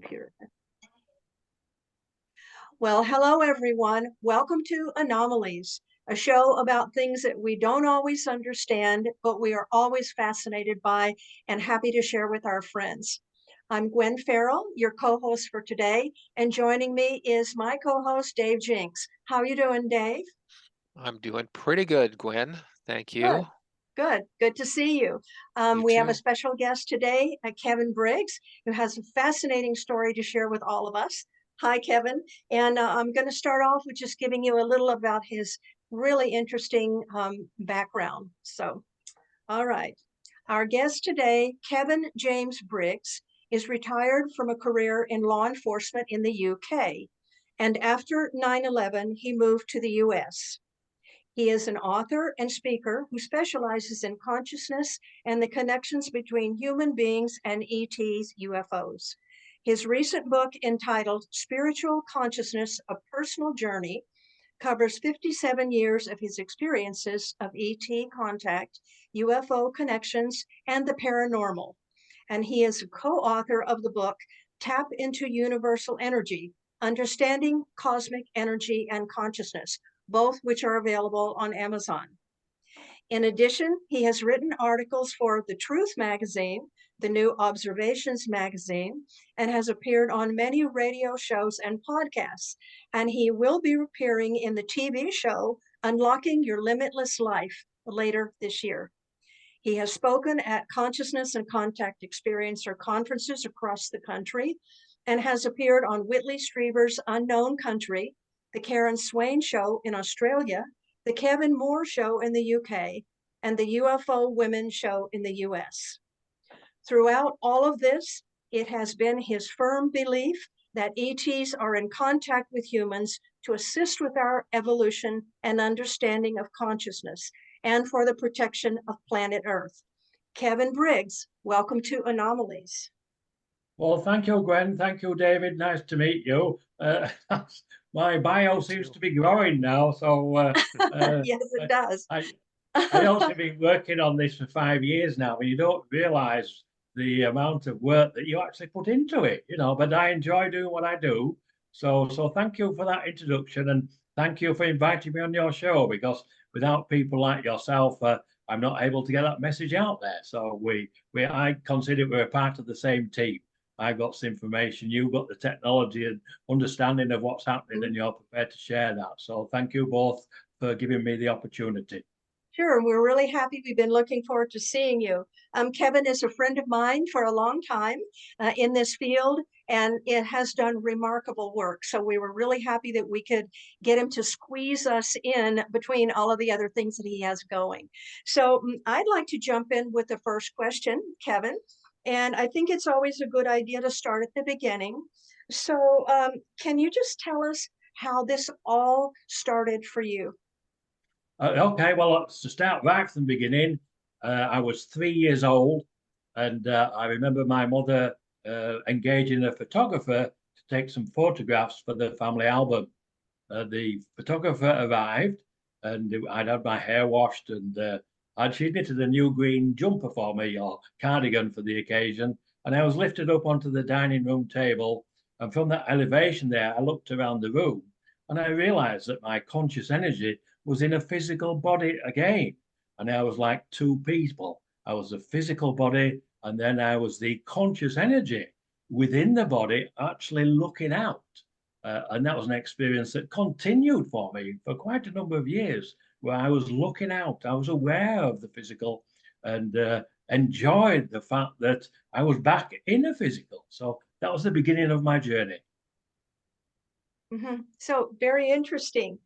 computer. Well, hello, everyone. Welcome to Anomalies, a show about things that we don't always understand, but we are always fascinated by and happy to share with our friends. I'm Gwen Farrell, your co-host for today, and joining me is my co-host, Dave Jinks. How are you doing, Dave? I'm doing pretty good, Gwen. Thank Good. you. Good to see you. You We have a too. special guest today, Kevin Briggs, who has a fascinating story to share with all of us. Hi, Kevin. And I'm going to start off with just giving you a little about his really interesting background. So, all right. Our guest today, Kevin James Briggs, is retired from a career in law enforcement in the UK. And after 9/11, he moved to the US. He is an author and speaker who specializes in consciousness and the connections between human beings and ETs, UFOs. His recent book entitled Spiritual Consciousness, A Personal Journey covers 57 years of his experiences of ET contact, UFO connections, and the paranormal. And he is a co-author of the book Tap into Universal Energy, Understanding Cosmic Energy and Consciousness, both which are available on Amazon. In addition, he has written articles for The Truth magazine, the New Observations magazine, and has appeared on many radio shows and podcasts. And he will be appearing in the TV show Unlocking Your Limitless Life later this year. He has spoken at Consciousness and Contact Experiencer conferences across the country and has appeared on Whitley Strieber's Unknown Country, the Karen Swain Show in Australia, the Kevin Moore Show in the UK, and the UFO Women Show in the US. Throughout all of this, it has been his firm belief that ETs are in contact with humans to assist with our evolution and understanding of consciousness and for the protection of planet Earth. Kevin Briggs, welcome to Anomalies. Well, thank you, Gwen. Thank you, David. Nice to meet you. My bio seems to be growing now, so yes, it does. I also been working on this for 5 years now, and you don't realize the amount of work that you actually put into it, but I enjoy doing what I do. So thank you for that introduction, and thank you for inviting me on your show, because without people like yourself, I'm not able to get that message out there. So I consider we're part of the same team. I've got some information, you've got the technology and understanding of what's happening, and you're prepared to share that. So thank you both for giving me the opportunity. Sure, we're really happy. We've been looking forward to seeing you. Kevin is a friend of mine for a long time in this field, and it has done remarkable work. So we were really happy that we could get him to squeeze us in between all of the other things that he has going. So I'd like to jump in with the first question, Kevin. And I think it's always a good idea to start at the beginning. So can you just tell us how this all started for you? Okay, well, to start right from the beginning, I was 3 years old, and I remember my mother engaging a photographer to take some photographs for the family album. The photographer arrived, and I'd had my hair washed, and she'd knitted a new green jumper for me, or cardigan for the occasion, and I was lifted up onto the dining room table, and from that elevation there, I looked around the room, and I realized that my conscious energy was in a physical body again. And I was like two people. I was a physical body, and then I was the conscious energy within the body actually looking out. And that was an experience that continued for me for quite a number of years, where I was looking out. I was aware of the physical and enjoyed the fact that I was back in the physical. So that was the beginning of my journey. So very interesting.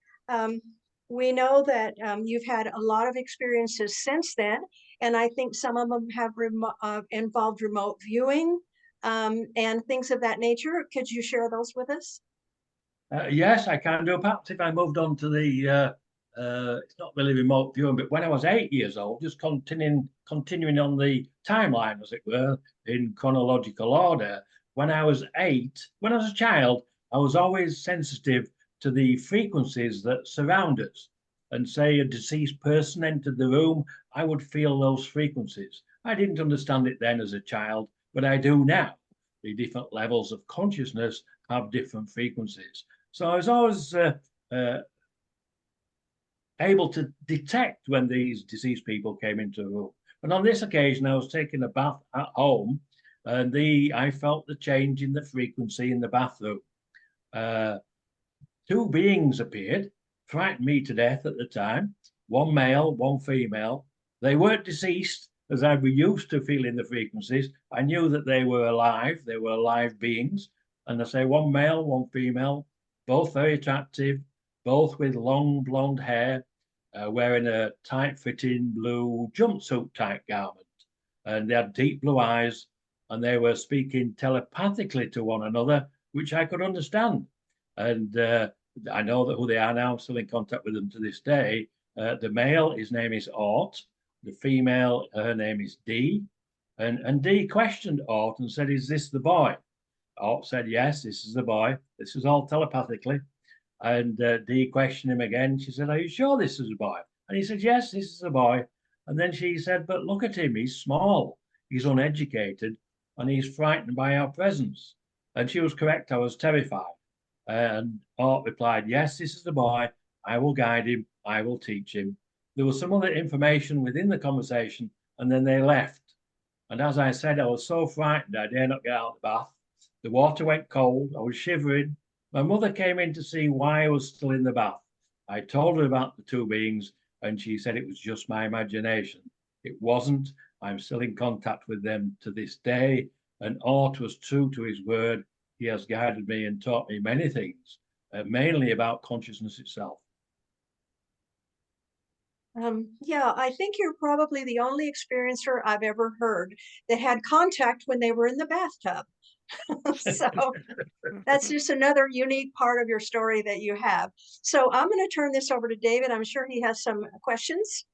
We know that you've had a lot of experiences since then, and I think some of them have involved remote viewing and things of that nature. Could you share those with us? Yes, I can do. Perhaps if I moved on to the, it's not really remote viewing, but when I was 8 years old, just continuing on the timeline, as it were, in chronological order. When I was a child, I was always sensitive to the frequencies that surround us. And say a deceased person entered the room, I would feel those frequencies. I didn't understand it then as a child, but I do now, the different levels of consciousness have different frequencies. So I was always able to detect when these deceased people came into the room. And on this occasion, I was taking a bath at home, and I felt the change in the frequency in the bathroom. Two beings appeared, frightened me to death at the time, one male, one female. They weren't deceased, as I was used to feeling the frequencies. I knew that they were alive beings. And I say one male, one female, both very attractive, both with long blonde hair, wearing a tight-fitting blue jumpsuit type garment. And they had deep blue eyes, and they were speaking telepathically to one another, which I could understand. And I know that who they are now. I'm still in contact with them to this day. The male, his name is Ort. The female, her name is Dee. And Dee questioned Ort and said, "Is this the boy?" Ort said, "Yes, this is the boy." This was all telepathically. And Dee questioned him again. She said, "Are you sure this is a boy?" And he said, "Yes, this is a boy." And then she said, "But look at him. He's small. He's uneducated. And he's frightened by our presence." And she was correct. I was terrified. And Ort replied, "Yes, this is the boy. I will guide him. I will teach him." There was some other information within the conversation, and then they left. And as I said, I was so frightened I dare not get out of the bath. The water went cold. I was shivering. My mother came in to see why I was still in the bath. I told her about the two beings, and she said it was just my imagination. It wasn't. I'm still in contact with them to this day. And Ort was true to his word. He has guided me and taught me many things, mainly about consciousness itself. Yeah, I think you're probably the only experiencer I've ever heard that had contact when they were in the bathtub. So that's just another unique part of your story that you have. So I'm going to turn this over to David. I'm sure he has some questions.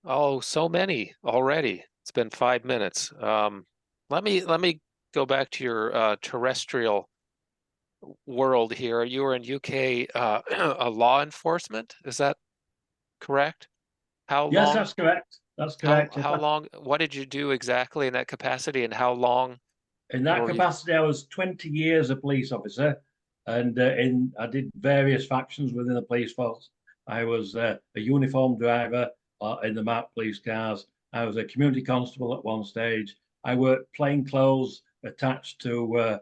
Oh, so many already. It's been 5 minutes. Let me go back to your terrestrial world here. You were in UK a law enforcement, is that correct? How Yes, long? that's correct. That's correct. How long? What did you do exactly in that capacity, and how long? In that were you- capacity, I was 20 years a police officer, and I did various factions within the police force. I was a uniform driver in the marked police cars. I was a community constable at one stage. I worked plain clothes attached to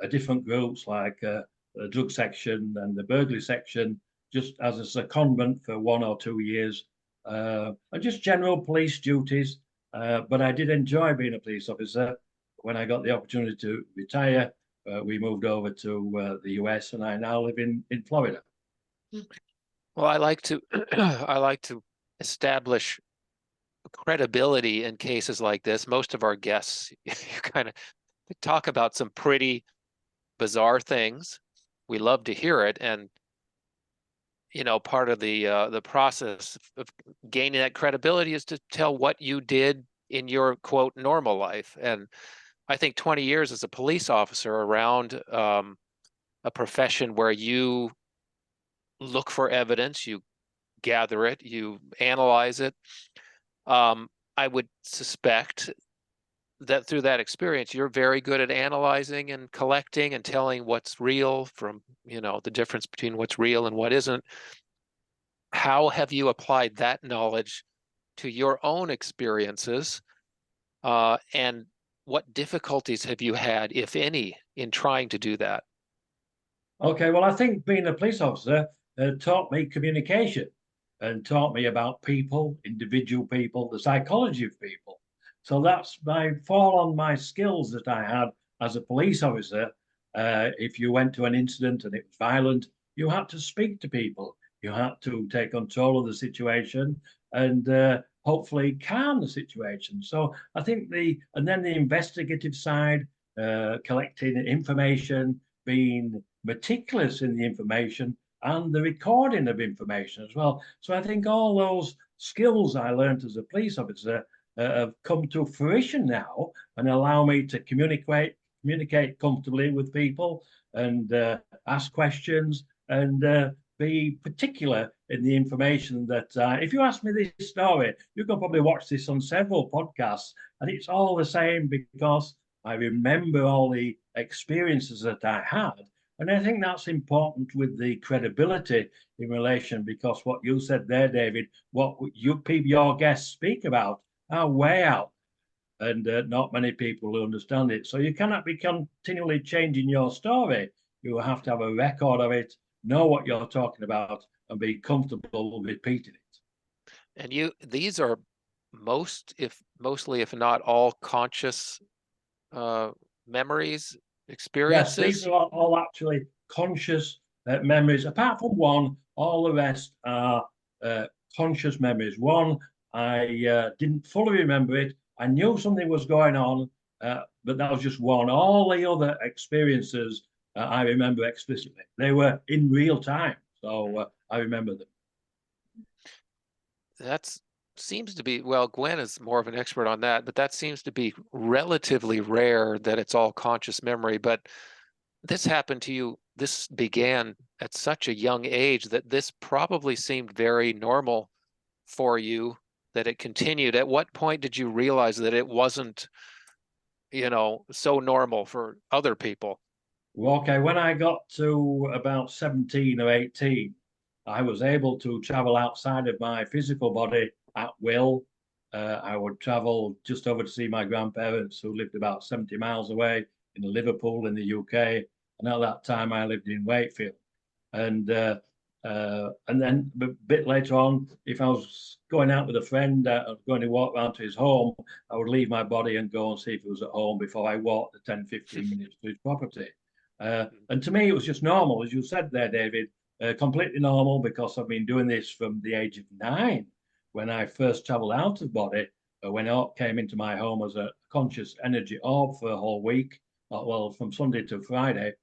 different groups like the drug section and the burglary section, just as a secondment for 1 or 2 years, and just general police duties. But I did enjoy being a police officer. When I got the opportunity to retire, we moved over to the US, and I now live in Florida. Well, I like to I like to establish credibility in cases like this. Most of our guests, you kind of talk about some pretty bizarre things. We love to hear it, and part of the process of gaining that credibility is to tell what you did in your quote normal life. And I think 20 years as a police officer around a profession where you look for evidence, you gather it, you analyze it. I would suspect that through that experience, you're very good at analyzing and collecting and telling what's real from, the difference between what's real and what isn't. How have you applied that knowledge to your own experiences? And what difficulties have you had, if any, in trying to do that? Okay, well, I think being a police officer taught me communication and taught me about people, individual people, the psychology of people. So that's fall on my skills that I had as a police officer. If you went to an incident and it was violent, you had to speak to people. You had to take control of the situation and hopefully calm the situation. So I think and then the investigative side, collecting information, being meticulous in the information and the recording of information as well. So I think all those skills I learned as a police officer have come to fruition now and allow me to communicate comfortably with people and ask questions and be particular in the information that if you ask me this story, you can probably watch this on several podcasts and it's all the same because I remember all the experiences that I had. And I think that's important with the credibility in relation, because what you said there, David, what your guests speak about are way out, and not many people understand it. So you cannot be continually changing your story. You have to have a record of it, know what you're talking about, and be comfortable repeating it. And these are mostly, if not all, conscious memories, Yes, these experiences. are all actually conscious memories. Apart from one, all the rest are conscious memories. One, I didn't fully remember it. I knew something was going on, but that was just one. All the other experiences I remember explicitly. They were in real time, so I remember them. That seems to be, well, Gwen is more of an expert on that, but that seems to be relatively rare that it's all conscious memory. But this happened to you, this began at such a young age that this probably seemed very normal for you, that it continued. At what point did you realize that it wasn't, so normal for other people? Well, okay, when I got to about 17 or 18, I was able to travel outside of my physical body at will. I would travel just over to see my grandparents, who lived about 70 miles away in Liverpool in the UK. And at that time, I lived in Wakefield. And then a bit later on, if I was going out with a friend, going to walk round to his home, I would leave my body and go and see if he was at home before I walked the 10, 15 minutes to his property. And to me, it was just normal, as you said there, David, completely normal, because I've been doing this from the age of 9, when I first traveled out of body, when I came into my home as a conscious energy orb for a whole week, well, from Sunday to Friday.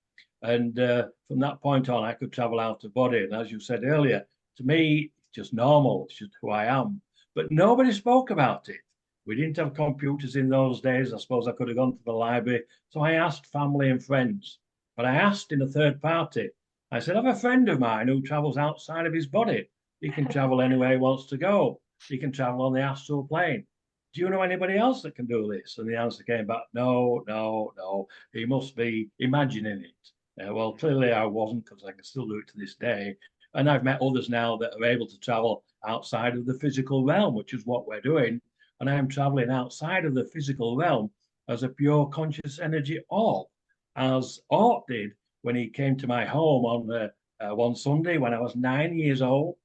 And from that point on, I could travel out of body. And as you said earlier, to me, it's just normal. It's just who I am. But nobody spoke about it. We didn't have computers in those days. I suppose I could have gone to the library. So I asked family and friends. But I asked in a third party. I said, I have a friend of mine who travels outside of his body. He can travel anywhere he wants to go. He can travel on the astral plane. Do you know anybody else that can do this? And the answer came back, no, no, no. He must be imagining it. Well, clearly I wasn't, because I can still do it to this day. And I've met others now that are able to travel outside of the physical realm, which is what we're doing. And I'm traveling outside of the physical realm as a pure conscious energy orb, as Art did when he came to my home on one Sunday when I was 9 years old.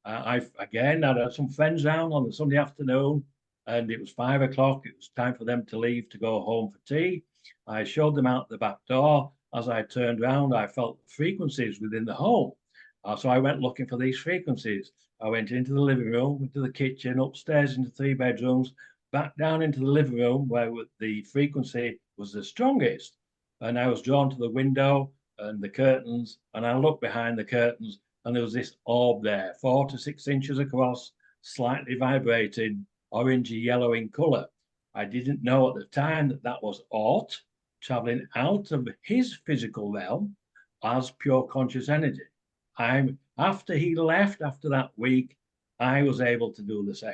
I again had some friends round on the Sunday afternoon, and it was 5 o'clock. It was time for them to leave to go home for tea. I showed them out the back door. As I turned round, I felt frequencies within the home. So I went looking for these frequencies. I went into the living room, into the kitchen, upstairs into 3 bedrooms, back down into the living room where the frequency was the strongest. And I was drawn to the window and the curtains, and I looked behind the curtains, and there was this orb there, 4 to 6 inches across, slightly vibrating, orangey yellow in color. I didn't know at the time that that was Art traveling out of his physical realm as pure conscious energy. After he left, after that week, I was able to do the same.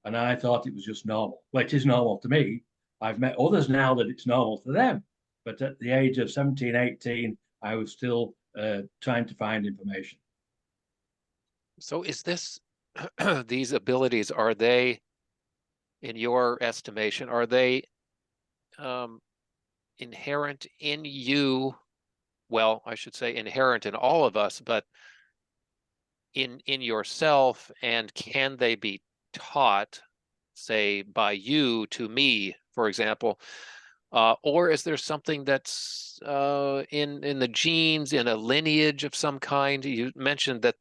And I thought it was just normal. Well, it is normal to me. I've met others now that it's normal to them. But at the age of 17, 18, I was still trying to find information. So is this, these abilities, are they, in your estimation, are they inherent in you? Well, I should say inherent in all of us, but in yourself, and can they be taught, say, by you to me, for example? Or is there something that's in the genes, in a lineage of some kind? You mentioned that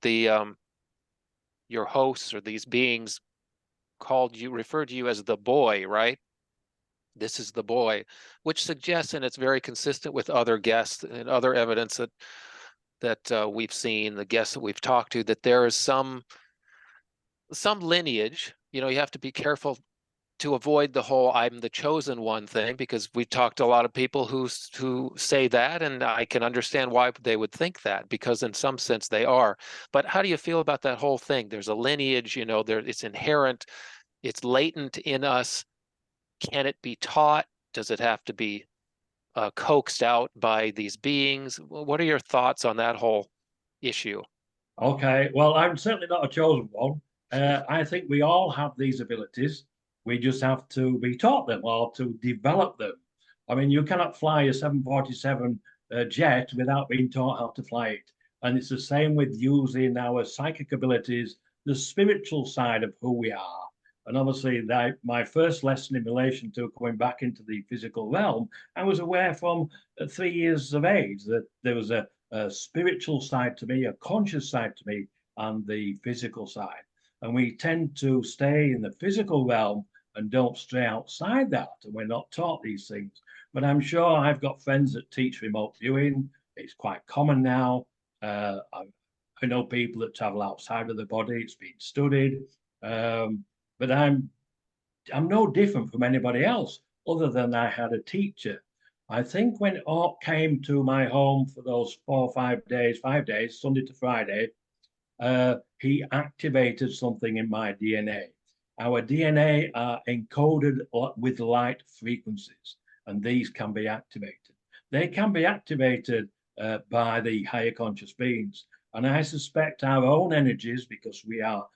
your hosts, or these beings, referred to you as the boy, right? This is the boy, which suggests, and it's very consistent with other guests and other evidence that we've seen, the guests that we've talked to, that there is some lineage. You have to be careful to avoid the whole "I'm the chosen one" thing, because we've talked to a lot of people who say that, and I can understand why they would think that, because in some sense they are. But how do you feel about that whole thing? There's a lineage, it's inherent, it's latent in us. Can it be taught? Does it have to be coaxed out by these beings? What are your thoughts on that whole issue? Okay, well, I'm certainly not a chosen one. I think we all have these abilities. We just have to be taught them or to develop them. I mean, you cannot fly a 747 jet without being taught how to fly it. And it's the same with using our psychic abilities, the spiritual side of who we are. And obviously, my first lesson in relation to coming back into the physical realm, I was aware from 3 years of age that there was a spiritual side to me, a conscious side to me, and the physical side. And we tend to stay in the physical realm and don't stray outside that. And we're not taught these things. But I'm sure I've got friends that teach remote viewing. It's quite common now. I know people that travel outside of the body. It's been studied. But I'm no different from anybody else, other than I had a teacher. I think when Orc came to my home for those 4 or 5 days, Sunday to Friday, he activated something in my DNA. Our DNA are encoded with light frequencies, and these can be activated. They can be activated by the higher conscious beings. And I suspect our own energies, because we are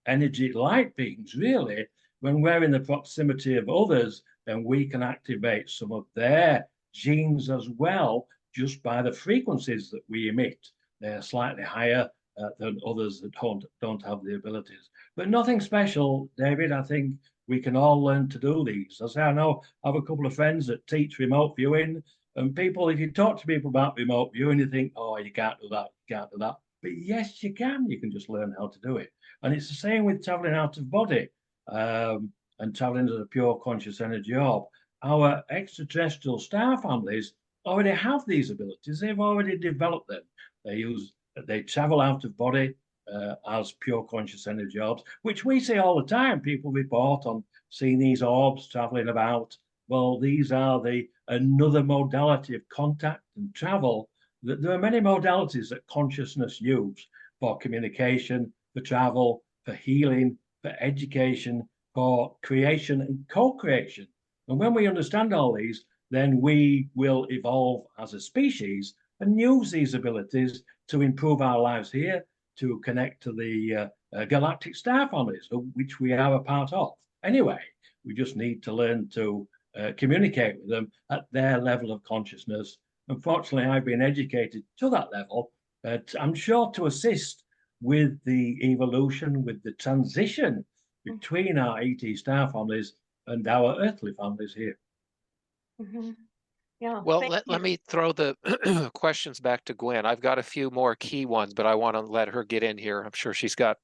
energy light beings, really, when we're in the proximity of others, then we can activate some of their genes as well, just by the frequencies that we emit. They're slightly higher than others that don't have the abilities. But nothing special, David. I think we can all learn to do these. As I know, I have a couple of friends that teach remote viewing, and people, if you talk to people about remote viewing, you think, oh, you can't do that, you can't do that. But yes, you can. You can just learn how to do it. And it's the same with traveling out of body and traveling as a pure conscious energy orb. Our extraterrestrial star families already have these abilities. They've already developed them. They travel out of body as pure conscious energy orbs, which we see all the time. People report on seeing these orbs traveling about. Well, these are another modality of contact and travel. There are many modalities that consciousness use for communication, for travel, for healing, for education, for creation and co-creation. And when we understand all these, then we will evolve as a species and use these abilities to improve our lives here, to connect to the galactic star families, which we are a part of. Anyway, we just need to learn to communicate with them at their level of consciousness. Unfortunately, I've been educated to that level, but I'm sure to assist with the evolution, with the transition between our ET star families and our earthly families here. Mm-hmm. Yeah. Well, let me throw the questions back to Gwen. I've got a few more key ones, but I want to let her get in here. I'm sure she's got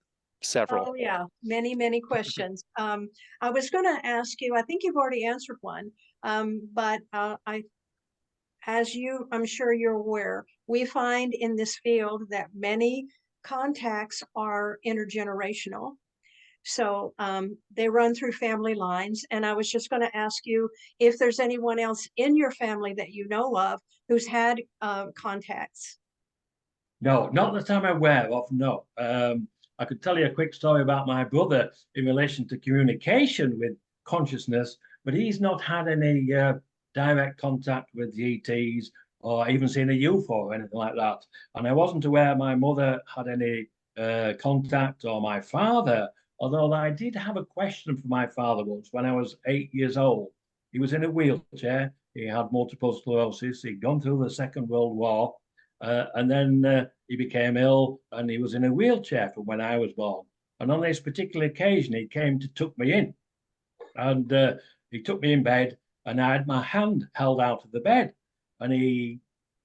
several. Oh, yeah. Many questions. I was going to ask you, I think you've already answered one, but I'm sure you're aware, we find in this field that many contacts are intergenerational. So they run through family lines. And I was just going to ask you if there's anyone else in your family that you know of who's had contacts. No, not that I'm aware of, no. I could tell you a quick story about my brother in relation to communication with consciousness, but he's not had any direct contact with the ETs or even seen a UFO or anything like that. And I wasn't aware my mother had any contact, or my father, although I did have a question for my father once when I was 8 years old. He was in a wheelchair. He had multiple sclerosis. He'd gone through the Second World War. And then he became ill and he was in a wheelchair from when I was born. And on this particular occasion, he came to tuck me in. And he took me in bed, and I had my hand held out of the bed. And he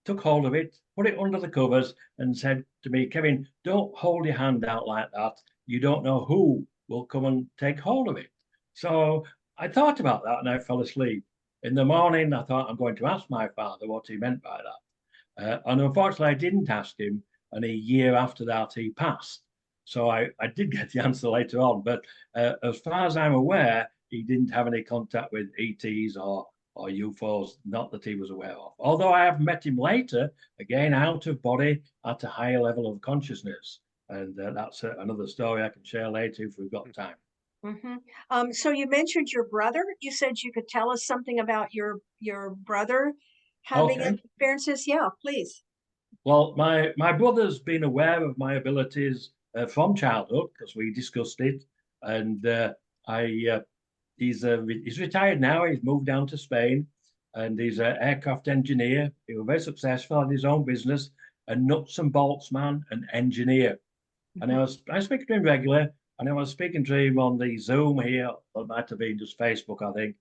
took hold of it, put it under the covers, and said to me, Kevin, don't hold your hand out like that. You don't know who will come and take hold of it. So I thought about that and I fell asleep. In the morning, I thought I'm going to ask my father what he meant by that. And unfortunately, I didn't ask him. And a year after that, he passed. So I did get the answer later on. But as far as I'm aware, he didn't have any contact with ETs or UFOs, not that he was aware of. Although I have met him later, again, out of body at a higher level of consciousness. And that's another story I can share later if we've got time. So you mentioned your brother. You said you could tell us something about your brother having Okay. experiences. Yeah, please. Well, my brother's been aware of my abilities from childhood because we discussed it, and I he's retired now. He's moved down to Spain, and he's an aircraft engineer. He was very successful in his own business, a nuts and bolts man, an engineer. And I speak to him regularly, and I was speaking to him on the Zoom here. It might have been just Facebook, I think.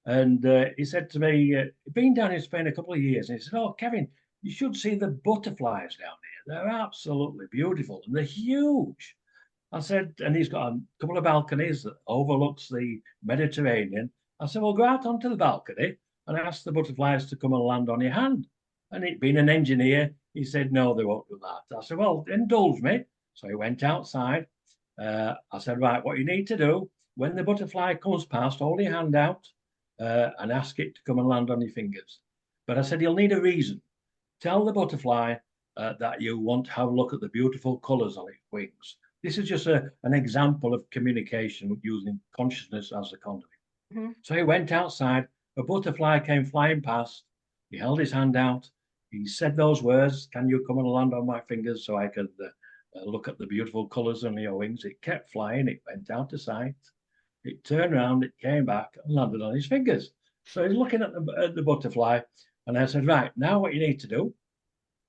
And he said to me, he'd been down in Spain a couple of years, and he said, "Oh, Kevin, you should see the butterflies down here. They're absolutely beautiful, and they're huge." I said, and he's got a couple of balconies that overlooks the Mediterranean. I said, "Well, go out onto the balcony and ask the butterflies to come and land on your hand." And it being an engineer, he said, "No, they won't do that." I said, "Well, indulge me." So he went outside. I said, "Right, what you need to do, when the butterfly comes past, hold your hand out and ask it to come and land on your fingers." But I said, "You'll need a reason. Tell the butterfly that you want to have a look at the beautiful colors on its wings." This is just an example of communication using consciousness as a conduit. Mhm. So he went outside, a butterfly came flying past. He held his hand out. He said those words, "Can you come and land on my fingers so I could look at the beautiful colors on your wings?" It kept flying. It went out of sight. It turned around, it came back and landed on his fingers. So he's looking at the butterfly. And I said, "Right, now what you need to do,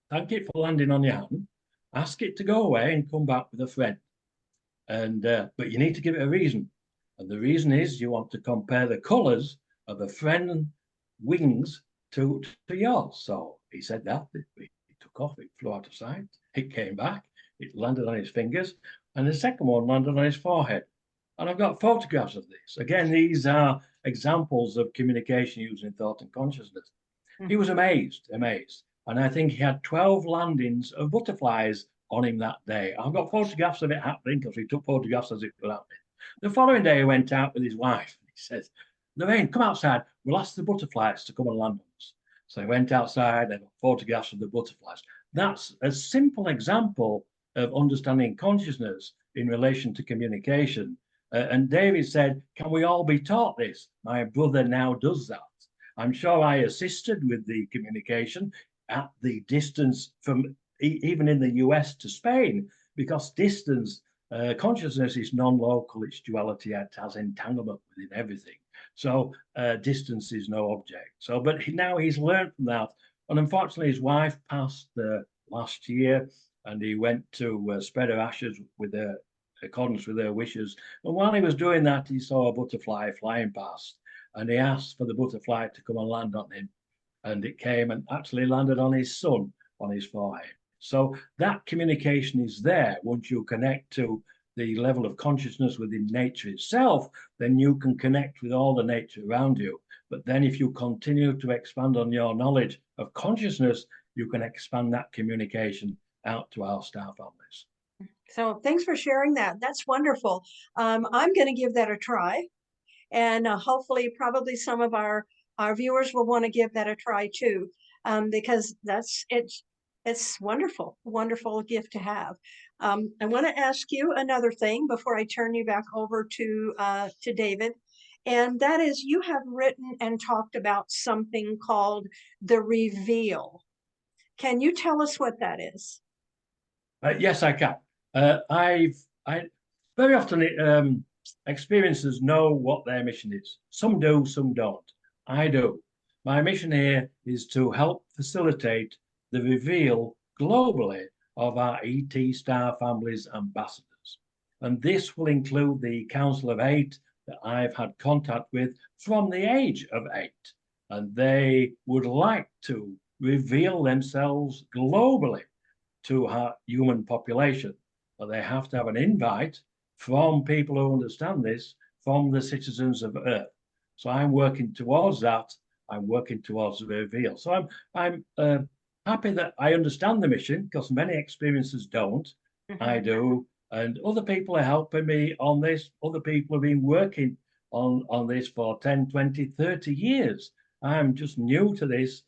thank it for landing on your hand, ask it to go away and come back with a friend. And but you need to give it a reason. And the reason is you want to compare the colors of a friend wings to yours." So he said that. It took off, it flew out of sight, it came back, it landed on his fingers, and the second one landed on his forehead. And I've got photographs of this. Again, these are examples of communication using thought and consciousness. He was amazed, amazed. And I think he had 12 landings of butterflies on him that day. I've got photographs of it happening because he took photographs as it was happening. The following day, he went out with his wife. He says, "Lorraine, come outside. We'll ask the butterflies to come and land on us." So he went outside and got photographs of the butterflies. That's a simple example of understanding consciousness in relation to communication. And David said, "Can we all be taught this?" My brother now does that. I'm sure I assisted with the communication at the distance from even in the US to Spain, because distance, consciousness is non-local, it's duality, it has entanglement within everything. So distance is no object. So, but now he's learned from that. And unfortunately, his wife passed last year, and he went to spread her ashes with her, accordance with her wishes. And while he was doing that, he saw a butterfly flying past, and he asked for the butterfly to come and land on him. And it came and actually landed on his son, on his forehead. So that communication is there. Once you connect to the level of consciousness within nature itself, then you can connect with all the nature around you. But then if you continue to expand on your knowledge of consciousness, you can expand that communication out to our star families. So thanks for sharing that. That's wonderful. I'm going to give that a try, and hopefully, probably some of our viewers will want to give that a try too, because it's wonderful, wonderful gift to have. I want to ask you another thing before I turn you back over to David, and that is you have written and talked about something called the reveal. Can you tell us what that is? Yes, I can. I very often experiencers know what their mission is. Some do, some don't. I do. My mission here is to help facilitate the reveal globally of our ET Star Families ambassadors. And this will include the Council of Eight that I've had contact with from the age of 8. And they would like to reveal themselves globally to our human population. But they have to have an invite from people who understand this, from the citizens of Earth. So I'm working towards that. I'm working towards the reveal. So I'm happy that I understand the mission, because many experiencers don't. I do. And other people are helping me on this. Other people have been working on this for 10, 20, 30 years. I'm just new to this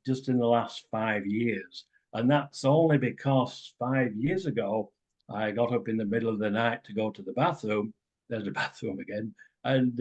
just in the last 5 years. And that's only because 5 years ago, I got up in the middle of the night to go to the bathroom, there's the bathroom again. And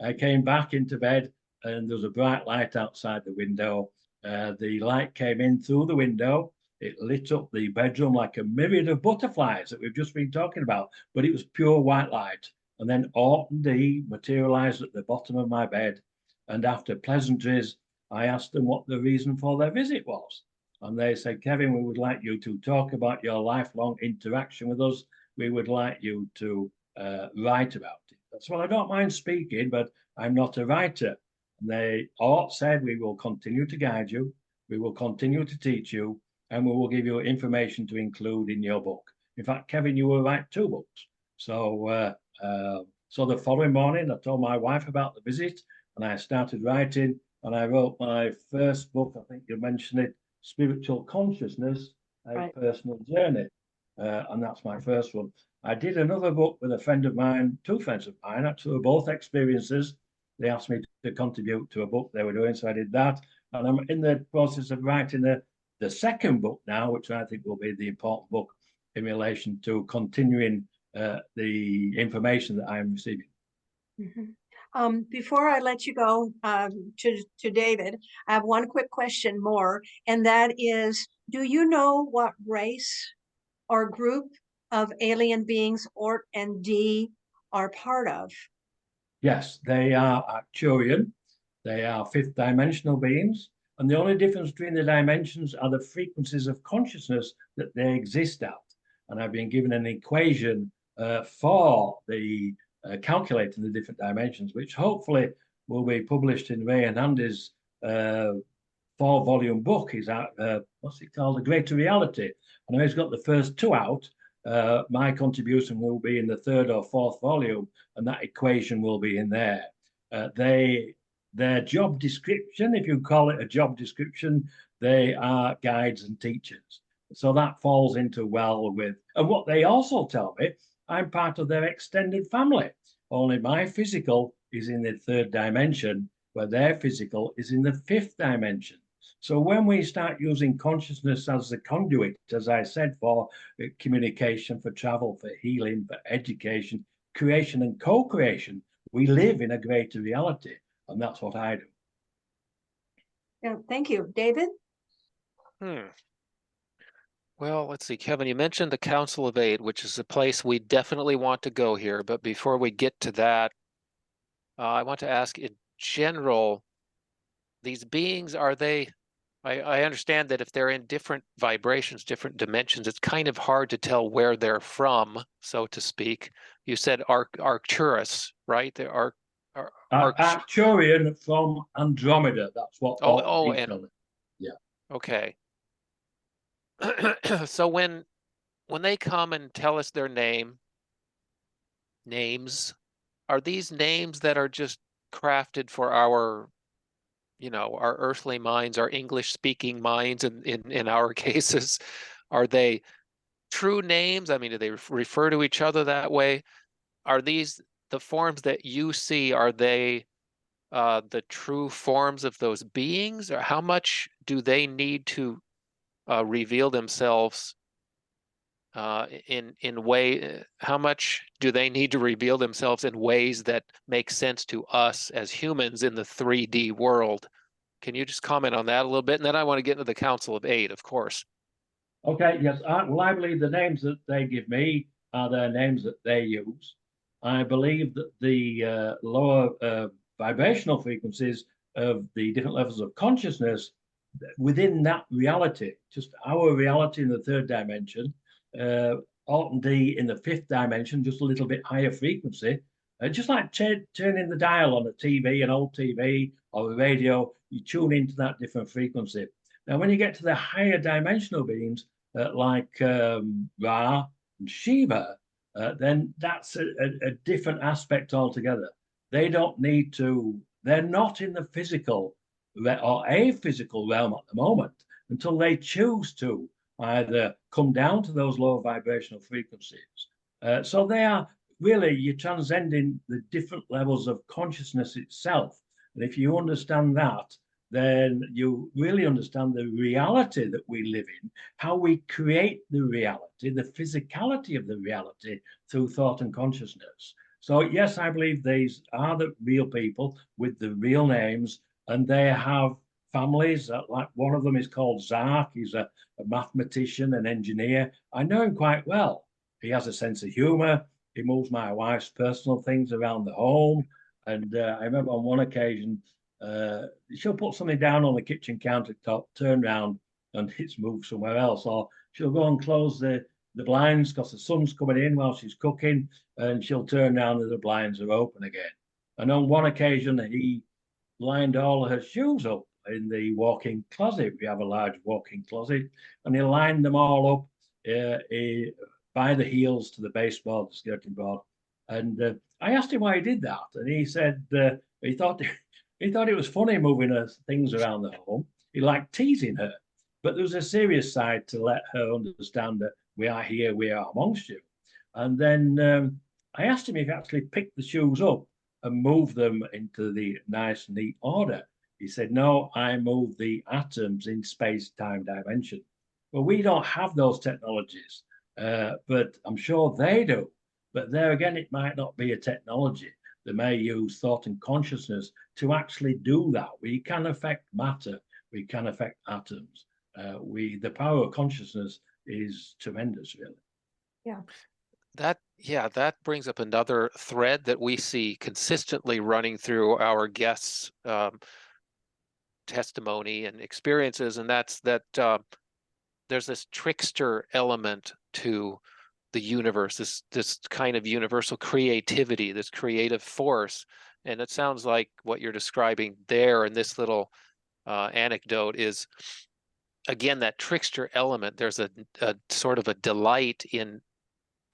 I came back into bed, and there was a bright light outside the window. The light came in through the window. It lit up the bedroom like a myriad of butterflies that we've just been talking about, but it was pure white light. And then Orton D materialized at the bottom of my bed. And after pleasantries, I asked them what the reason for their visit was. And they said, Kevin, we would like you to talk about your lifelong interaction with us. We would like you to write about it. That's well, I don't mind speaking, but I'm not a writer. And they all said, we will continue to guide you. We will continue to teach you, and we will give you information to include in your book. In fact, Kevin, you will write 2 books. So, so the following morning, I told my wife about the visit, and I started writing, and I wrote my first book. I think you mentioned it, Spiritual Consciousness, a Personal Journey. And that's my first one. I did another book with a friend of mine, 2 friends of mine, actually, both experiences. They asked me to contribute to a book they were doing, so I did that. And I'm in the process of writing the second book now, which I think will be the important book in relation to continuing the information that I'm receiving. Before I let you go to David, I have one quick question more, and that is, do you know what race or group of alien beings Ort and D are part of? Yes, they are Arcturian. They are 5th dimensional beings. And the only difference between the dimensions are the frequencies of consciousness that they exist at. And I've been given an equation for the calculating the different dimensions, which hopefully will be published in Ray and Andy's 4-volume book. Is out, what's it called? A Greater Reality. And he's got the first 2 out. My contribution will be in the 3rd or 4th volume, and that equation will be in there. Their job description, if you call it a job description, they are guides and teachers. So that falls into well with, and what they also tell me, I'm part of their extended family. Only my physical is in the 3rd dimension, where their physical is in the 5th dimension. So when we start using consciousness as the conduit, as I said, for communication, for travel, for healing, for education, creation and co-creation, we live in a greater reality. And that's what I do. Yeah, thank you. David? Well, let's see, Kevin, you mentioned the Council of 8, which is a place we definitely want to go here. But before we get to that, I want to ask, in general, these beings, are they, I understand that if they're in different vibrations, different dimensions, it's kind of hard to tell where they're from, so to speak. You said Arcturus, right? They are Arcturian from Andromeda. That's what. And yeah. Okay. So when they come and tell us their names, are these names that are just crafted for our, our earthly minds, our English speaking minds, in our cases? Are they true names? I mean, do they refer to each other that way? Are these the forms that you see? Are they the true forms of those beings, or how much do they need to reveal themselves in way? How much do they need to reveal themselves in ways that make sense to us as humans in the 3D world? Can you just comment on that a little bit? And then I want to get into the Council of 8, of course. Okay, yes. Well, I believe the names that they give me are their names that they use. I believe that the lower vibrational frequencies of the different levels of consciousness within that reality, just our reality in the 3rd dimension, Alt D in the 5th dimension, just a little bit higher frequency, just like turning the dial on a TV, an old TV or a radio, you tune into that different frequency. Now, when you get to the higher dimensional beings, like Ra and Shiva, then that's a different aspect altogether. They don't need to, they're not in the physical or a physical realm at the moment until they choose to either come down to those lower vibrational frequencies. So they are really, you're transcending the different levels of consciousness itself. And if you understand that, then you really understand the reality that we live in, how we create the reality, the physicality of the reality through thought and consciousness. So yes, I believe these are the real people with the real names, and they have families. Like one of them is called Zark. He's a mathematician, an engineer. I know him quite well. He has a sense of humor. He moves my wife's personal things around the home. And I remember on one occasion, she'll put something down on the kitchen countertop, turn around, and it's moved somewhere else. Or she'll go and close the blinds because the sun's coming in while she's cooking, and she'll turn around and the blinds are open again. And on one occasion, he lined all her shoes up in the walk-in closet. We have a large walk-in closet, and he lined them all up by the heels to the baseboard, the skirting board. And I asked him why he did that, and he said he thought it was funny moving her things around the home. He liked teasing her, but there was a serious side to let her understand that we are here, we are amongst you. And then I asked him if he actually picked the shoes up and moved them into the nice, neat order. He said, no, I move the atoms in space-time dimension. Well, we don't have those technologies, but I'm sure they do. But there again, it might not be a technology. They may use thought and consciousness to actually do that. We can affect matter. We can affect atoms. The power of consciousness is tremendous, really. Yeah. That brings up another thread that we see consistently running through our guests' testimony and experiences, and that's that there's this trickster element to the universe, this kind of universal creativity, this creative force. And it sounds like what you're describing there in this little anecdote is, again, that trickster element. There's a sort of a delight in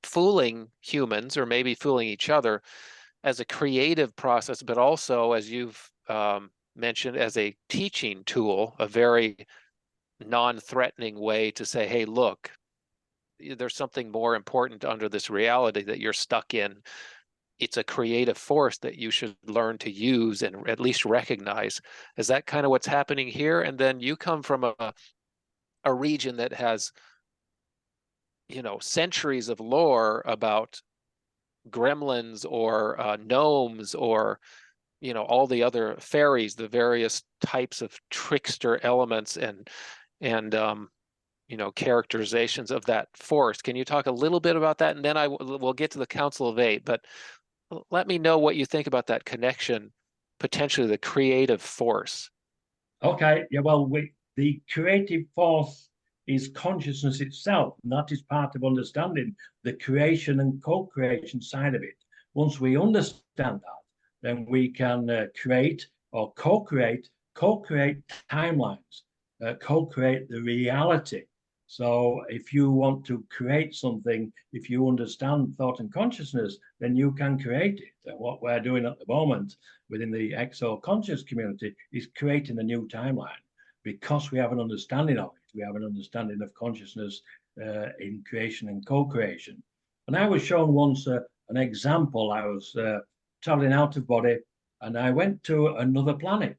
fooling humans, or maybe fooling each other, as a creative process, but also, as you've mentioned, as a teaching tool, a very non-threatening way to say, hey, look, there's something more important under this reality that you're stuck in. It's a creative force that you should learn to use and at least recognize. Is that kind of what's happening here? And then you come from a region that has, centuries of lore about gremlins or gnomes or all the other fairies, the various types of trickster elements and characterizations of that force. Can you talk a little bit about that? And then we'll get to the Council of Eight, but let me know what you think about that connection, potentially the creative force. Okay, yeah, well, the creative force is consciousness itself, and that is part of understanding the creation and co-creation side of it. Once we understand that, then we can create or co-create timelines, co-create the reality. So if you want to create something, if you understand thought and consciousness, then you can create it. And what we're doing at the moment within the exo conscious community is creating a new timeline, because we have an understanding of it. We have an understanding of consciousness in creation and co-creation. And I was shown once an example. I was traveling out of body, and I went to another planet.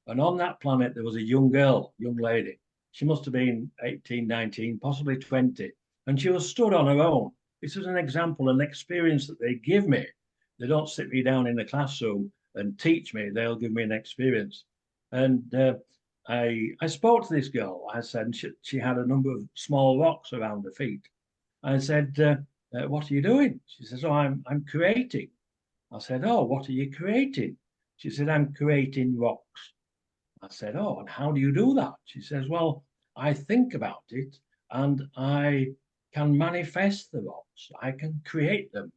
And on that planet, there was a young lady. She must have been 18, 19, possibly 20. And she was stood on her own. This is an example, an experience that they give me. They don't sit me down in the classroom and teach me. They'll give me an experience. And I spoke to this girl. I said, she had a number of small rocks around her feet. I said, what are you doing? She says, oh, I'm creating. I said, oh, what are you creating? She said, I'm creating rocks. I said, oh, and how do you do that? She says, well, I think about it and I can manifest the rocks. I can create them.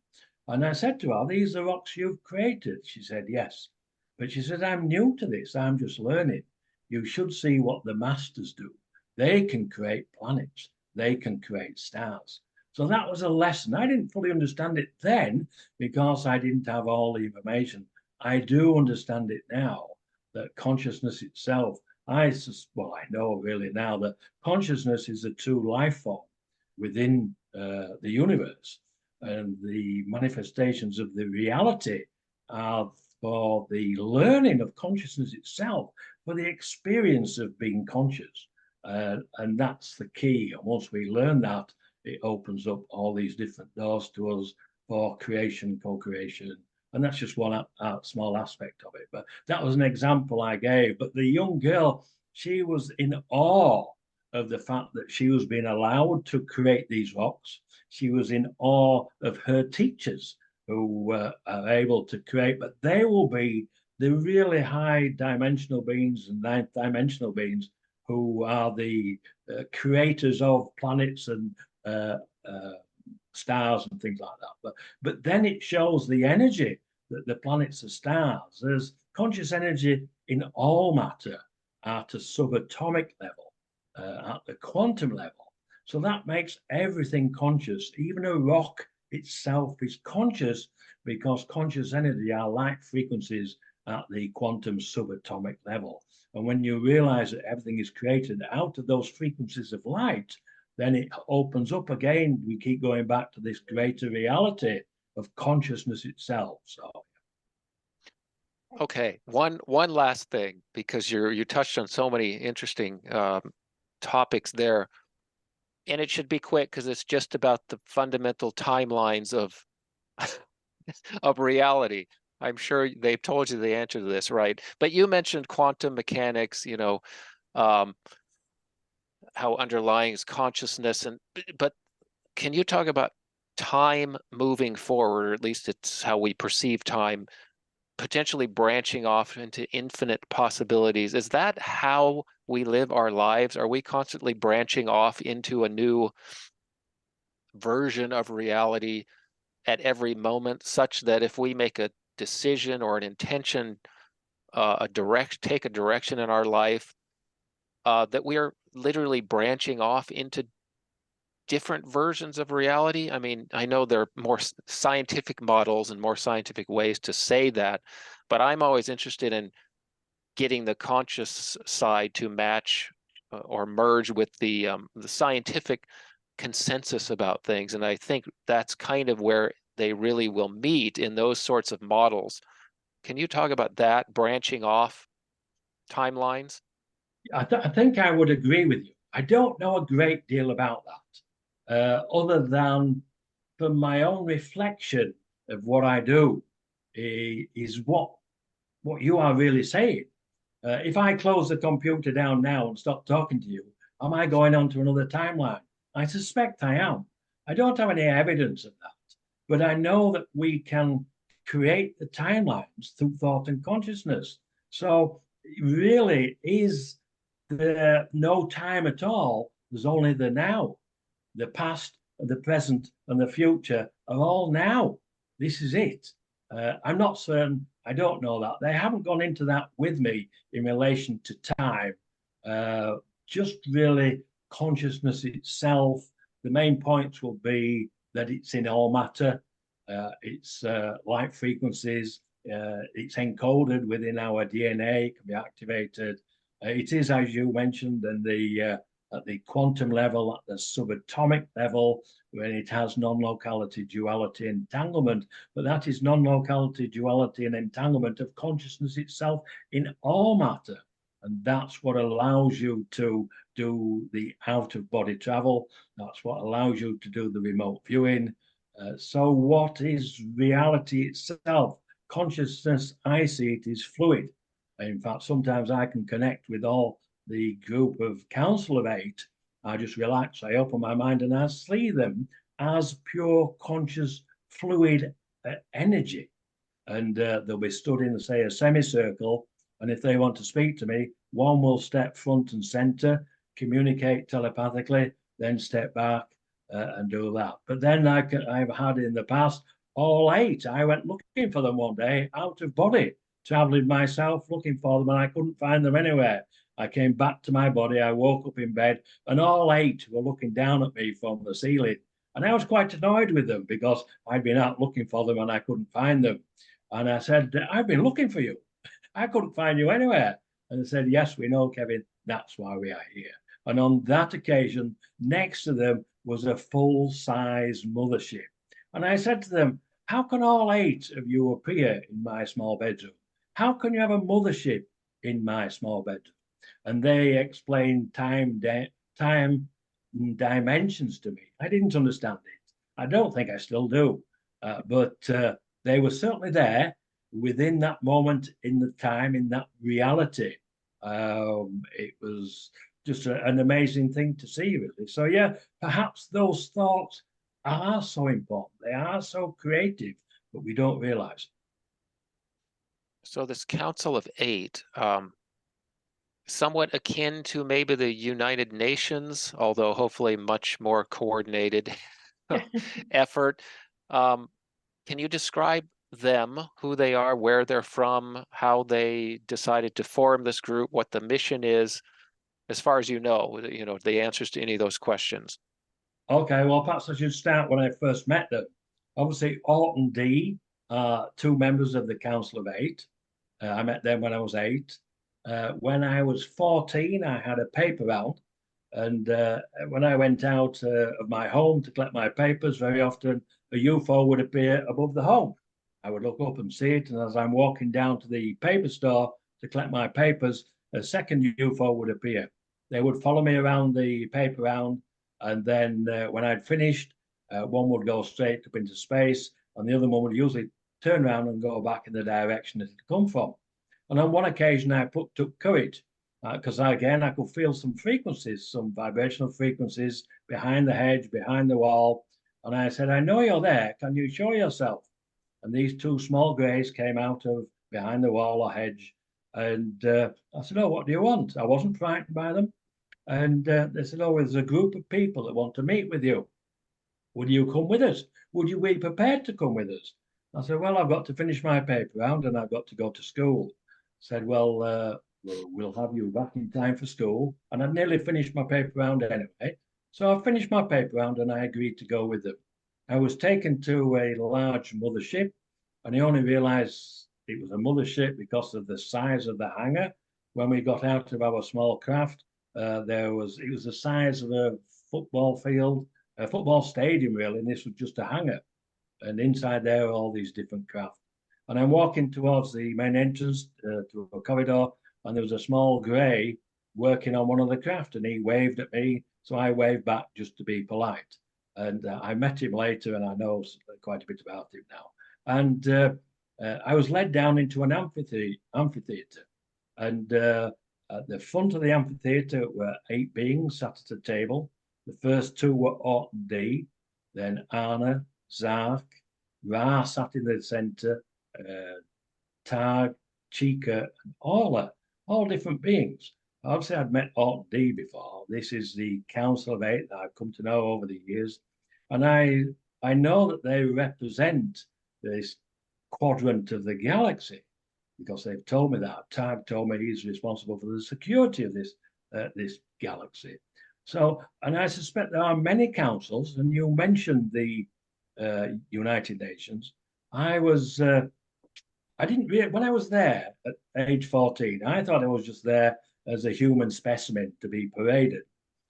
And I said to her, are these the rocks you've created? She said, yes. But she said, I'm new to this. I'm just learning. You should see what the masters do. They can create planets. They can create stars. So that was a lesson. I didn't fully understand it then because I didn't have all the information. I do understand it now, that consciousness itself, I know really now that consciousness is a true life form within the universe, and the manifestations of the reality are for the learning of consciousness itself, for the experience of being conscious. And that's the key. And once we learn that, it opens up all these different doors to us for creation, co-creation. And that's just one small aspect of it. But that was an example I gave. But the young girl, she was in awe of the fact that she was being allowed to create these rocks. She was in awe of her teachers who are able to create, but they will be the really high dimensional beings and ninth dimensional beings who are the creators of planets and stars and things like that. But then it shows the energy that the planets are stars. There's conscious energy in all matter at a subatomic level, at the quantum level. So that makes everything conscious. Even a rock itself is conscious because conscious energy are light frequencies at the quantum subatomic level. And when you realize that everything is created out of those frequencies of light, then it opens up again. We keep going back to this greater reality of consciousness itself. So, okay, one last thing, because you touched on so many interesting topics there, and it should be quick because it's just about the fundamental timelines of of reality. I'm sure they've told you the answer to this, right? But you mentioned quantum mechanics, how underlying is consciousness, but can you talk about time moving forward, or at least it's how we perceive time, potentially branching off into infinite possibilities? Is that how we live our lives? Are we constantly branching off into a new version of reality at every moment, such that if we make a decision or an intention, take a direction in our life, that we are literally branching off into different versions of reality? I mean, I know there are more scientific models and more scientific ways to say that, but I'm always interested in getting the conscious side to match or merge with the scientific consensus about things. And I think that's kind of where they really will meet, in those sorts of models. Can you talk about that, branching off timelines? I think I would agree with you. I don't know a great deal about that, other than from my own reflection of what I do, is what you are really saying. If I close the computer down now and stop talking to you, am I going on to another timeline? I suspect I am. I don't have any evidence of that, but I know that we can create the timelines through thought and consciousness. So really, is there no time at all? There's only the now. The past, the present, and the future are all now. This is it. I'm not certain. I don't know that. They haven't gone into that with me in relation to time. Just really consciousness itself. The main points will be that it's in all matter. It's light frequencies. It's encoded within our DNA, can be activated. It is, as you mentioned, and at the quantum level, at the subatomic level, when it has non-locality, duality, entanglement. But that is non-locality, duality, and entanglement of consciousness itself in all matter. And that's what allows you to do the out-of-body travel. That's what allows you to do the remote viewing. So what is reality itself? Consciousness, I see it, is fluid. In fact, sometimes I can connect with all the group of council of 8. I just relax, I open my mind, and I see them as pure conscious fluid energy. And they'll be stood in, say, a semicircle. And if they want to speak to me, one will step front and center, communicate telepathically, then step back and do that. But then I've had in the past all 8. I went looking for them one day out of body, traveling myself looking for them, and I couldn't find them anywhere. I came back to my body, I woke up in bed, and all 8 were looking down at me from the ceiling. And I was quite annoyed with them because I'd been out looking for them and I couldn't find them. And I said, I've been looking for you. I couldn't find you anywhere. And they said, yes, we know, Kevin, that's why we are here. And on that occasion, next to them was a full-size mothership. And I said to them, how can all 8 of you appear in my small bedroom? How can you have a mothership in my small bedroom? And they explained time dimensions to me. I didn't understand it. I don't think I still do. but they were certainly there within that moment in the time, in that reality. It was just an amazing thing to see, really. So, yeah, perhaps those thoughts are so important. They are so creative, but we don't realize. So this Council of Eight, somewhat akin to maybe the United Nations, although hopefully much more coordinated effort. Can you describe them, who they are, where they're from, how they decided to form this group, what the mission is, as far as you know, the answers to any of those questions? Okay, well, perhaps I should start when I first met them. Obviously, Ort and Dee are two members of the Council of Eight. I met them when I was 8. When I was 14, I had a paper round. And when I went out of my home to collect my papers, very often a UFO would appear above the home. I would look up and see it. And as I'm walking down to the paper store to collect my papers, a second UFO would appear. They would follow me around the paper round. And then when I'd finished, one would go straight up into space, and the other one would usually turn around and go back in the direction it had come from. And on one occasion, I plucked up courage because again, I could feel some frequencies, some vibrational frequencies behind the hedge, behind the wall. And I said, I know you're there. Can you show yourself? And these two small greys came out of behind the wall or hedge. And I said, oh, what do you want? I wasn't frightened by them. And they said, oh, there's a group of people that want to meet with you. Would you come with us? Would you be prepared to come with us? I said, well, I've got to finish my paper round and I've got to go to school. Said, well, we'll have you back in time for school. And I'd nearly finished my paper round anyway. So I finished my paper round and I agreed to go with them. I was taken to a large mothership, and I only realized it was a mothership because of the size of the hangar. When we got out of our small craft, it was the size of a football field, a football stadium, really, and this was just a hangar. And inside there are all these different craft. And I'm walking towards the main entrance to a corridor, and there was a small grey working on one of the craft, and he waved at me, so I waved back just to be polite. And I met him later, and I know quite a bit about him now. And I was led down into an amphitheater, and at the front of the amphitheater were 8 beings sat at a table. The first 2 were Ort and Dee, then Anna, Zark, Ra sat in the center, Tag, Chica, and Orla, all different beings. Obviously, I'd met Ort and Dee before. This is the Council of Eight that I've come to know over the years. And I know that they represent this quadrant of the galaxy, because they've told me that. Tag told me he's responsible for the security of this galaxy. So, and I suspect there are many councils, and you mentioned the United Nations. I didn't really, when I was there at age 14, I thought I was just there as a human specimen to be paraded.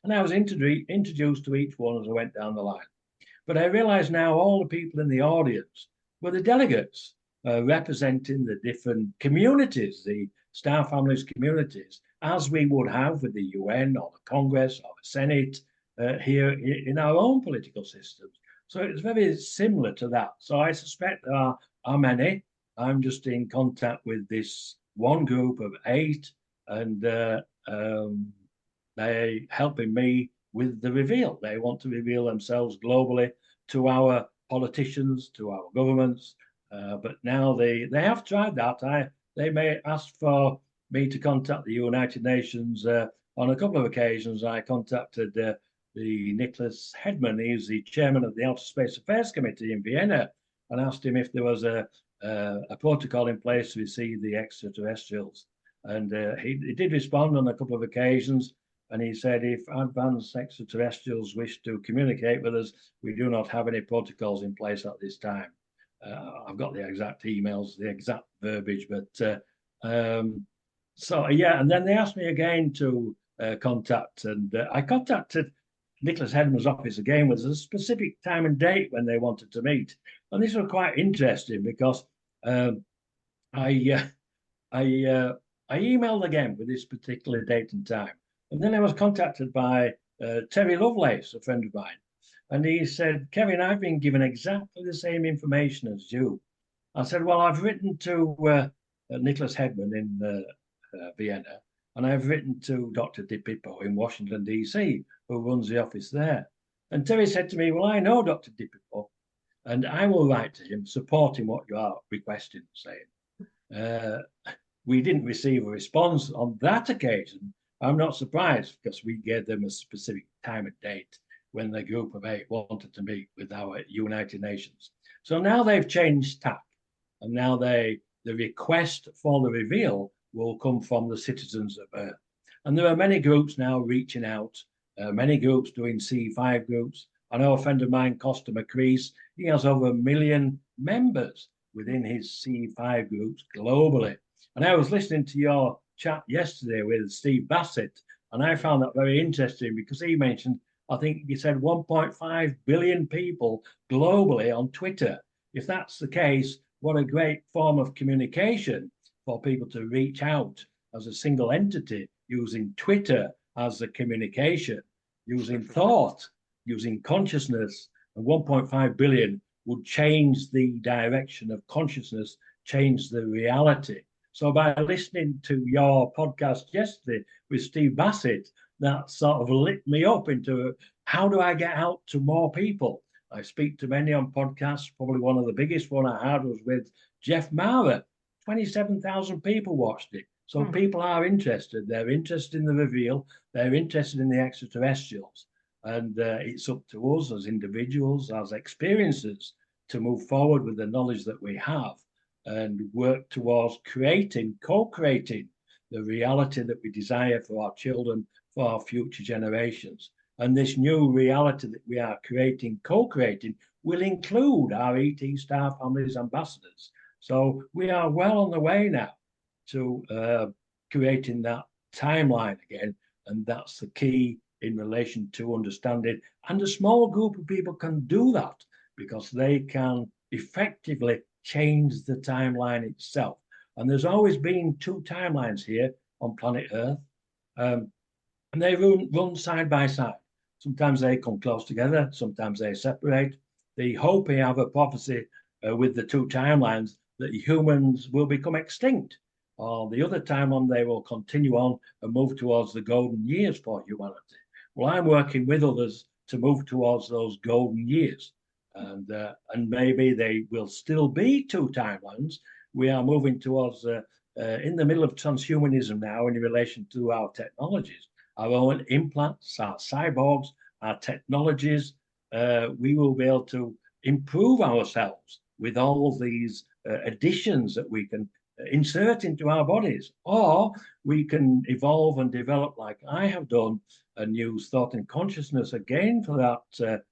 And I was introduced to each one as I went down the line. But I realize now all the people in the audience were the delegates representing the different communities, the Star Families communities, as we would have with the UN or the Congress or the Senate here in our own political systems. So it's very similar to that. So I suspect there are many. I'm just in contact with this one group of 8, and they're helping me with the reveal. They want to reveal themselves globally to our politicians, to our governments. But now they have tried that. They may ask for me to contact the United Nations on a couple of occasions. I contacted the Nicholas Hedman. He's the chairman of the Outer Space Affairs Committee in Vienna, and asked him if there was a protocol in place to receive the extraterrestrials. And he did respond on a couple of occasions. And he said, if advanced extraterrestrials wish to communicate with us, we do not have any protocols in place at this time. I've got the exact emails, the exact verbiage, but so yeah. And then they asked me again to contact, and I contacted Nicholas Hedman's office again with a specific time and date when they wanted to meet. And this was quite interesting because I emailed again with this particular date and time. And then I was contacted by Terry Lovelace, a friend of mine. And he said, Kevin, I've been given exactly the same information as you. I said, well, I've written to Nicholas Hedman in Vienna, and I've written to Dr. DiPippo in Washington, D.C., who runs the office there. And Terry said to me, well, I know Dr. DiPippo, and I will write to him supporting what you are requesting, saying. We didn't receive a response on that occasion. I'm not surprised because we gave them a specific time and date when the group of 8 wanted to meet with our United Nations. So now they've changed tack, and now the request for the reveal will come from the citizens of Earth. And there are many groups now reaching out, many groups doing C5 groups. I know a friend of mine, Costa McCreese, he has over 1 million members within his C5 groups globally. And I was listening to your chat yesterday with Steve Bassett, and I found that very interesting because he mentioned, I think he said 1.5 billion people globally on Twitter. If that's the case, what a great form of communication for people to reach out as a single entity using Twitter as a communication, using thought, using consciousness. And 1.5 billion would change the direction of consciousness, change the reality. So by listening to your podcast yesterday with Steve Bassett, that sort of lit me up into how do I get out to more people? I speak to many on podcasts. Probably one of the biggest one I had was with Jeff Mara. 27,000 people watched it. So people are interested. They're interested in the reveal. They're interested in the extraterrestrials. And it's up to us as individuals, as experiencers, to move forward with the knowledge that we have and work towards creating, co-creating the reality that we desire for our children, for our future generations. And this new reality that we are creating, co-creating, will include our ET Star Families ambassadors. So we are well on the way now to creating that timeline again. And that's the key in relation to understanding. And a small group of people can do that because they can effectively change the timeline itself. And there's always been 2 timelines here on planet Earth, and they run side by side. Sometimes they come close together, sometimes they separate. The Hopi have a prophecy with the 2 timelines that humans will become extinct, or the other timeline they will continue on and move towards the golden years for humanity. Well, I'm working with others to move towards those golden years. And maybe they will still be 2 timelines. We are moving towards in the middle of transhumanism now in relation to our technologies, our own implants, our cyborgs, our technologies. We will be able to improve ourselves with all these additions that we can insert into our bodies, or we can evolve and develop like I have done and use thought and consciousness again for that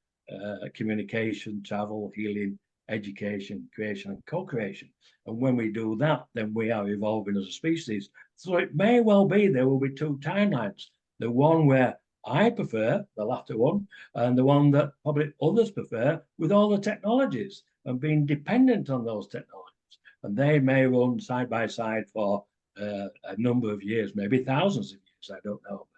communication, travel, healing, education, creation, and co-creation. And when we do that, then we are evolving as a species. So it may well be there will be 2 timelines. The one where I prefer, the latter one, and the one that probably others prefer with all the technologies and being dependent on those technologies. And they may run side by side for a number of years, maybe thousands of years, I don't know.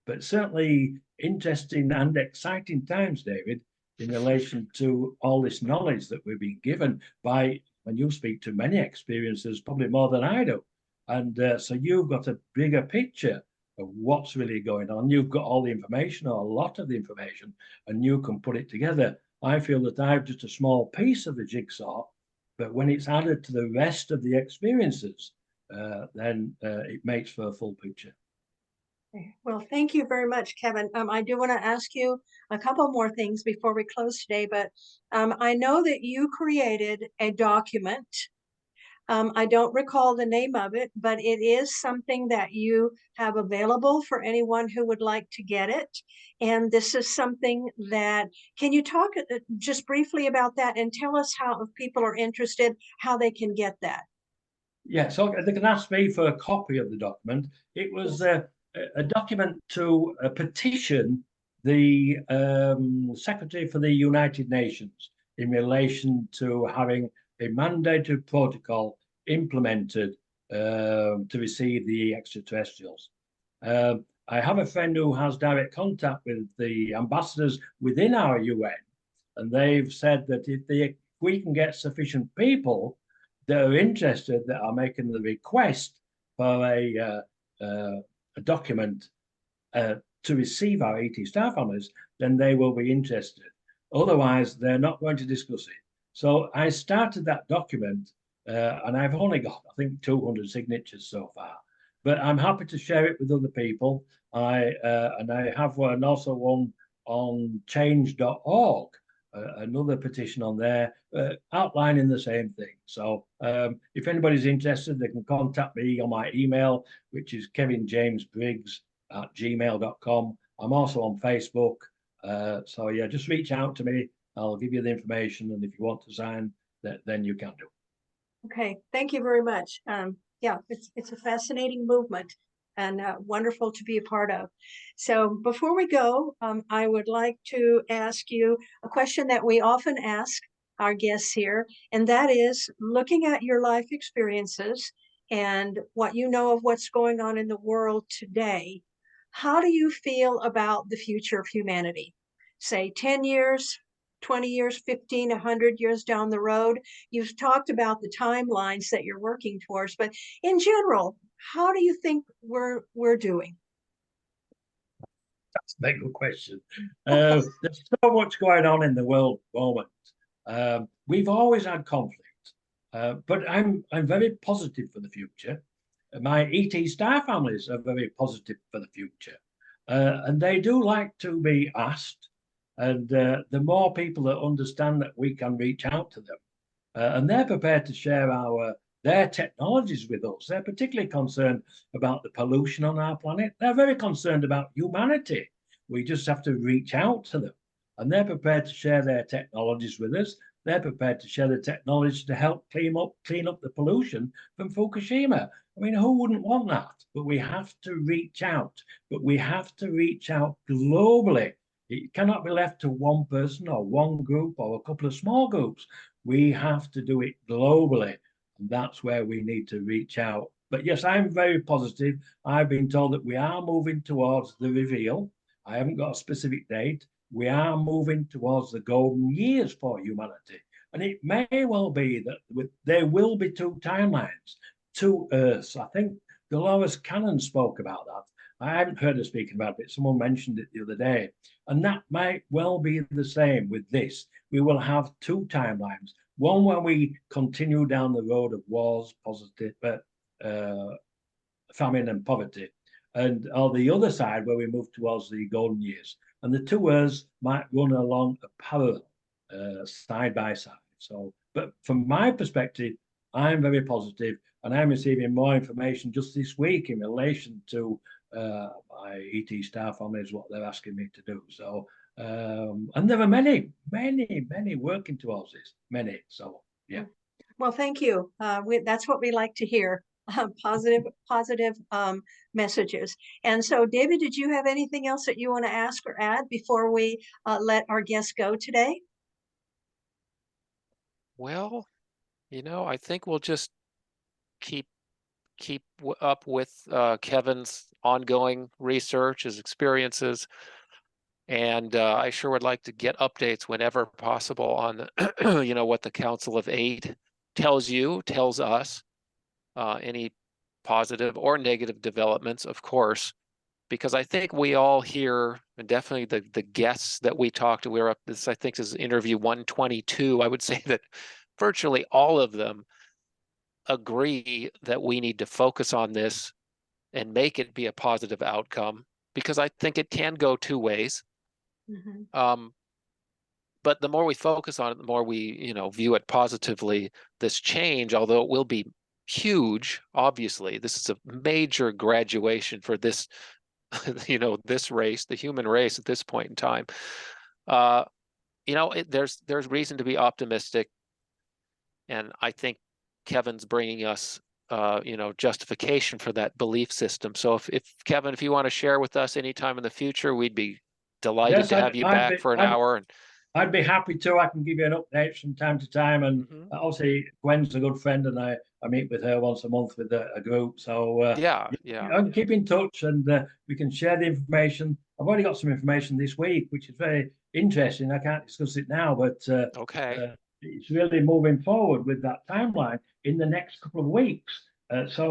But certainly interesting and exciting times, David, in relation to all this knowledge that we've been given by, when you speak to many experiences, probably more than I do. And so you've got a bigger picture of what's really going on. You've got all the information, or a lot of the information, and you can put it together. I feel that I have just a small piece of the jigsaw, but when it's added to the rest of the experiences, then it makes for a full picture. Well, thank you very much, Kevin. I do want to ask you a couple more things before we close today, but I know that you created a document. I don't recall the name of it, but it is something that you have available for anyone who would like to get it. And this is something that, can you talk just briefly about that and tell us how, if people are interested, how they can get that? Yeah, so they can ask me for a copy of the document. It was a document to petition the Secretary for the United Nations in relation to having a mandated protocol implemented to receive the extraterrestrials. I have a friend who has direct contact with the ambassadors within our UN, and they've said that if we can get sufficient people that are interested, that are making the request for a document to receive our ET star families, then they will be interested. Otherwise, they're not going to discuss it. So I started that document, and I've only got, I think, 200 signatures so far. But I'm happy to share it with other people. I have one, also one on change.org, another petition on there outlining the same thing. So if anybody's interested, they can contact me on my email, which is kevinjamesbriggs@gmail.com. I'm also on Facebook. So yeah, just reach out to me. I'll give you the information, and if you want to sign, then you can do. Okay, thank you very much. Yeah, it's a fascinating movement and wonderful to be a part of. So before we go, I would like to ask you a question that we often ask our guests here, and that is, looking at your life experiences and what you know of what's going on in the world today, how do you feel about the future of humanity? Say 10 years, 20 years, 15, 100 years down the road. You've talked about the timelines that you're working towards, but in general, how do you think we're doing? That's a big question. There's so much going on in the world at the moment. We've always had conflict, but I'm very positive for the future. My ET star families are very positive for the future, and they do like to be asked. And the more people that understand that we can reach out to them, and they're prepared to share their technologies with us. They're particularly concerned about the pollution on our planet. They're very concerned about humanity. We just have to reach out to them, and they're prepared to share their technologies with us. They're prepared to share the technology to help clean up the pollution from Fukushima. I mean, who wouldn't want that? But we have to reach out. But we have to reach out globally. It cannot be left to one person or one group or a couple of small groups. We have to do it globally. And that's where we need to reach out. But yes, I'm very positive. I've been told that we are moving towards the reveal. I haven't got a specific date. We are moving towards the golden years for humanity. And it may well be that there will be two timelines, two Earths. I think Dolores Cannon spoke about that. I haven't heard her speaking about it. Someone mentioned it the other day. And that might well be the same with this. We will have two timelines. One where we continue down the road of wars, famine and poverty. And on the other side, where we move towards the golden years. And the two Earths might run along a parallel, side by side. So, but from my perspective, I'm very positive, and I'm receiving more information just this week in relation to my ET star families, what they're asking me to do. So, and there are many working towards this, many. So, yeah. Well, thank you. That's what we like to hear. Positive messages. And so, David, did you have anything else that you want to ask or add before we let our guests go today? Well, I think we'll just keep up with Kevin's ongoing research, his experiences, and I sure would like to get updates whenever possible on what the Council of Eight tells us, any positive or negative developments, of course, because I think we all here, and definitely the guests that we talked to, we're up, this I think is interview 122, I would say that virtually all of them agree that we need to focus on this and make it be a positive outcome, because I think it can go two ways. Mm-hmm. But the more we focus on it, the more we, view it positively, this change, although it will be huge, obviously, this is a major graduation for this, this race, the human race at this point in time. There's reason to be optimistic. And I think Kevin's bringing us, justification for that belief system. So if Kevin, if you want to share with us anytime in the future, we'd be delighted to have you back for an hour. I'd be happy to. I can give you an update from time to time. And Mhm. obviously, Gwen's a good friend, and I meet with her once a month with a group. So Yeah, you yeah. know, keep in touch, and we can share the information. I've already got some information this week, which is very interesting. I can't discuss it now, but Okay. it's really moving forward with that timeline in the next couple of weeks. So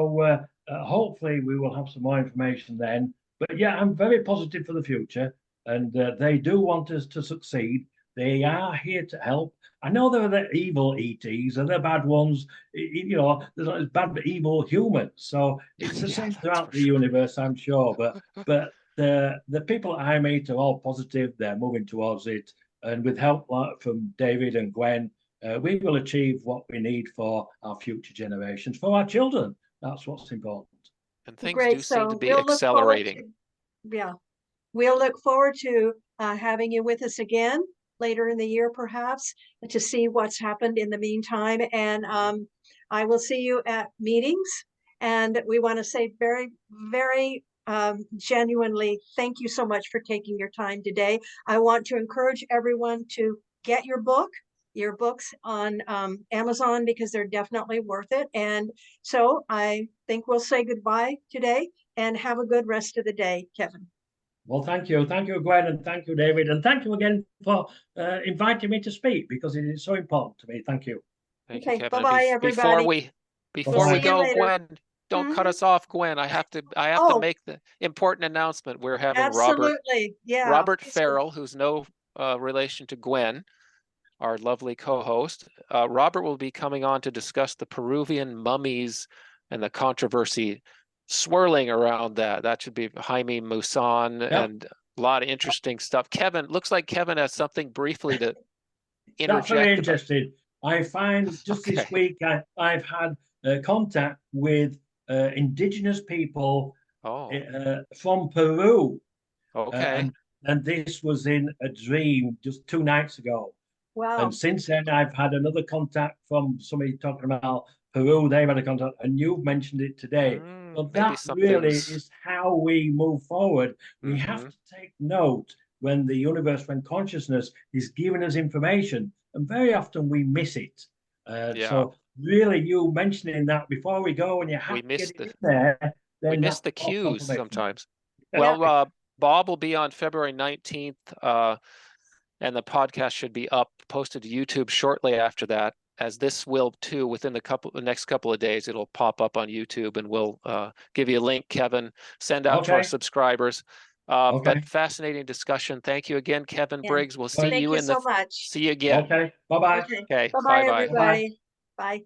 hopefully we will have some more information then. But yeah, I'm very positive for the future, and they do want us to succeed. They are here to help. I know there are the evil ETs and the bad ones. You know, there's bad, evil humans. So it's the Yeah, same that's throughout for the sure. universe, I'm sure. But the people I meet are all positive. They're moving towards it, and with help from David and Gwen, we will achieve what we need for our future generations, for our children. That's what's important. And things Great. do seem to So be we'll look forward accelerating. to, yeah, we'll look forward to having you with us again later in the year, perhaps, to see what's happened in the meantime. And I will see you at meetings. And we want to say very, very genuinely, thank you so much for taking your time today. I want to encourage everyone to get your books on Amazon, because they're definitely worth it. And so I think we'll say goodbye today and have a good rest of the day, Kevin. Well, thank you. Thank you, Gwen, and thank you, David. And thank you again for inviting me to speak, because it is so important to me. Thank you. Thank you, Okay, Kevin. And bye-bye, everybody. We'll before we see Bye-bye. you go, later. Gwen, don't cut Mhm. us off, Gwen. I have to Oh, make the important announcement. We're having absolutely. Yeah. Robert Please go. Farrell, who's no relation to Gwen, our lovely co-host. Robert will be coming on to discuss the Peruvian mummies and the controversy swirling around that. That should be Jaime Maussan Yep. and a lot of interesting stuff. Kevin, looks like Kevin has something briefly to That's very interject about. interesting. I find just this Okay. week I've had contact with indigenous people Oh, from Peru, okay. and this was in a dream just 2 nights ago. And Wow. since then, I've had another contact from somebody talking about Peru. They've had a contact, and you've mentioned it today. So Maybe that really something's. is how we move forward. We have Mhm. to take note when the universe, when consciousness is giving us information, and very often we miss it. Yeah, So really, you mentioning that before we go, and you we have to get missed it the in there, we then miss the that's all cues confirmation. sometimes. Yeah. Well, Bob will be on February 19th, and the podcast should be posted to YouTube shortly after that, as this will too. Within the next couple of days, it'll pop up on YouTube, and we'll give you a link, Kevin, send out to our Okay. subscribers. But Okay. fascinating discussion. Thank you again, Kevin Yeah. Briggs. We'll see Thank you you so much. see you again. Okay. Bye-bye. Okay. Okay, Bye-bye, bye-bye. Bye-bye. everybody. Bye.